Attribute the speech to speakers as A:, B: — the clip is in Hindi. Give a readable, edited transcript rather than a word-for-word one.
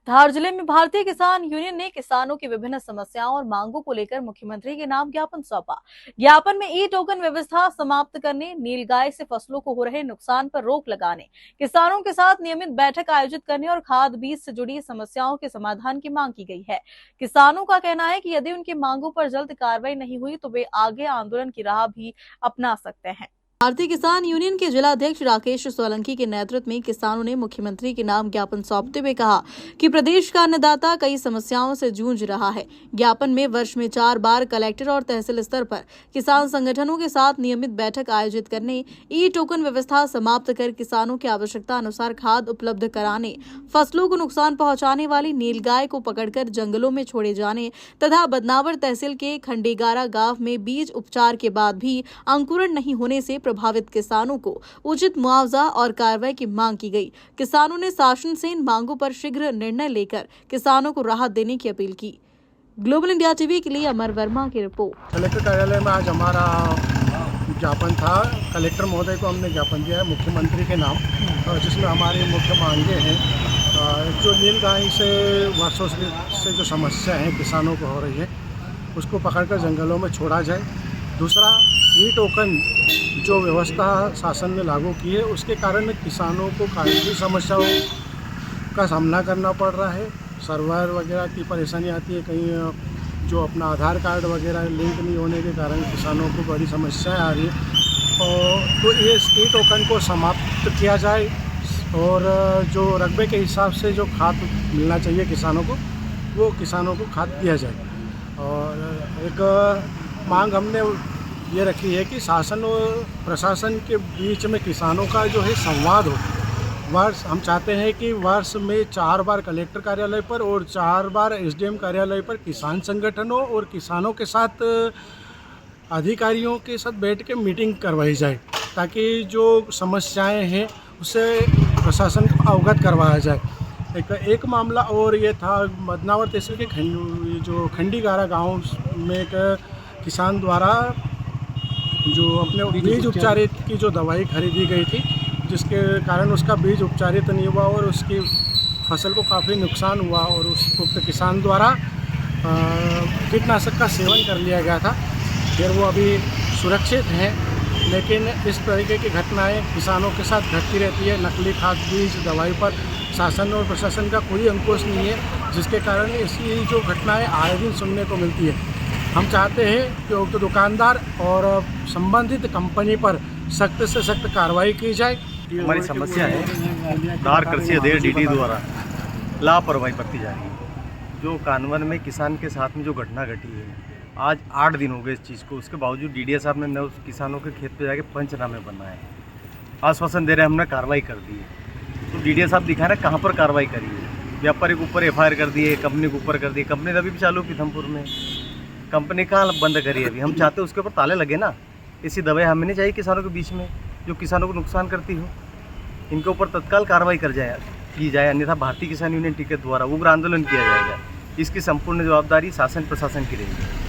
A: धार जिले में भारतीय किसान यूनियन ने किसानों की विभिन्न समस्याओं और मांगों को लेकर मुख्यमंत्री के नाम ज्ञापन सौंपा। ज्ञापन में ई टोकन व्यवस्था समाप्त करने, नीलगाय से फसलों को हो रहे नुकसान पर रोक लगाने, किसानों के साथ नियमित बैठक आयोजित करने और खाद बीज से जुड़ी समस्याओं के समाधान की मांग की गई है। किसानों का कहना है कि यदि उनकी मांगों पर जल्द कार्रवाई नहीं हुई तो वे आगे आंदोलन की राह भी अपना सकते हैं। भारतीय किसान यूनियन के जिला अध्यक्ष राकेश सोलंकी के नेतृत्व में किसानों ने मुख्यमंत्री के नाम ज्ञापन सौंपते हुए कहा कि प्रदेश का अन्नदाता कई समस्याओं से जूझ रहा है। ज्ञापन में वर्ष में 4 बार कलेक्टर और तहसील स्तर पर किसान संगठनों के साथ नियमित बैठक आयोजित करने, ई टोकन व्यवस्था समाप्त कर किसानों की आवश्यकता अनुसार खाद उपलब्ध कराने, फसलों को नुकसान पहुंचाने वाली नीलगाय को पकड़कर जंगलों में छोड़े जाने तथा बदनावर तहसील के खंडीगारा गांव में बीज उपचार के बाद भी अंकुरण नहीं होने से प्रभावित किसानों को उचित मुआवजा और कार्रवाई की मांग की गई। किसानों ने शासन से इन मांगों पर शीघ्र निर्णय लेकर किसानों को राहत देने की अपील की। ग्लोबल इंडिया टीवी के लिए अमर वर्मा की रिपोर्ट।
B: कलेक्टर कार्यालय में आज हमारा ज्ञापन था। कलेक्टर महोदय को हमने ज्ञापन दिया है मुख्यमंत्री के नाम, जिसमें हमारी मुख्य मांगे हैं जो नीलगाय से वर्षों से जो समस्या है किसानों को हो रही है उसको पकड़कर जंगलों में छोड़ा जाए। दूसरा, ई टोकन जो व्यवस्था शासन ने लागू की है उसके कारण किसानों को काफ़ी समस्याओं का सामना करना पड़ रहा है। सर्वर वगैरह की परेशानी आती है, कहीं जो अपना आधार कार्ड वगैरह लिंक नहीं होने के कारण किसानों को बड़ी समस्याएं आ रही है। और तो ये ई टोकन को समाप्त किया जाए और जो रकबे के हिसाब से जो खाद मिलना चाहिए किसानों को वो किसानों को खाद दिया जाए। और एक मांग हमने ये रखी है कि शासन और प्रशासन के बीच में किसानों का जो है संवाद हो। हम चाहते हैं कि वर्ष में 4 बार कलेक्टर कार्यालय पर और 4 बार एसडीएम कार्यालय पर किसान संगठनों और किसानों के साथ अधिकारियों के साथ बैठ के मीटिंग करवाई जाए ताकि जो समस्याएं हैं उससे प्रशासन को अवगत करवाया जाए। एक मामला और ये था, बदनावर तहसील के जो खंडीगारा गाँव में एक किसान द्वारा जो अपने बीज उपचारित की जो दवाई खरीदी गई थी जिसके कारण उसका बीज उपचारित नहीं हुआ और उसकी फसल को काफ़ी नुकसान हुआ और उस उक्त किसान द्वारा कीटनाशक का सेवन कर लिया गया था। फिर वो अभी सुरक्षित हैं, लेकिन इस तरीके की घटनाएं किसानों के साथ घटती रहती है। नकली खाद बीज दवाई पर शासन और प्रशासन का कोई अंकुश नहीं है, जिसके कारण इसकी जो घटनाएं आए दिन सुनने को मिलती है। हम चाहते हैं कि उक्त दुकानदार और संबंधित कंपनी पर सख्त से सख्त कार्रवाई की जाए।
C: हमारी समस्या है धार कृषि अधीक्षक डीडी द्वारा लापरवाही बरती जा रही है। जो कानवन में किसान के साथ में जो घटना घटी है, आज 8 दिन हो गए इस चीज़ को, उसके बावजूद डीडीए साहब ने उस किसानों के खेत पे जाके पंचनामे बनाए, आश्वासन दे रहे हमने कार्रवाई कर दी है। तो डीडीए साहब दिखा रहे कहाँ पर कार्रवाई करी है। व्यापारी के ऊपर एफआईआर कर दिए, कंपनी के ऊपर कर दी। कंपनी अभी भी चालू पीथमपुर में, कंपनी कहाँ बंद करी अभी। हम चाहते हैं उसके ऊपर ताले लगे ना। ऐसी दवाई हमें नहीं चाहिए किसानों के बीच में जो किसानों को नुकसान करती हो। इनके ऊपर तत्काल कार्रवाई की जाए, अन्यथा भारतीय किसान यूनियन टिकट द्वारा उग्र आंदोलन किया जाएगा। इसकी संपूर्ण जवाबदारी शासन प्रशासन की रहेगी।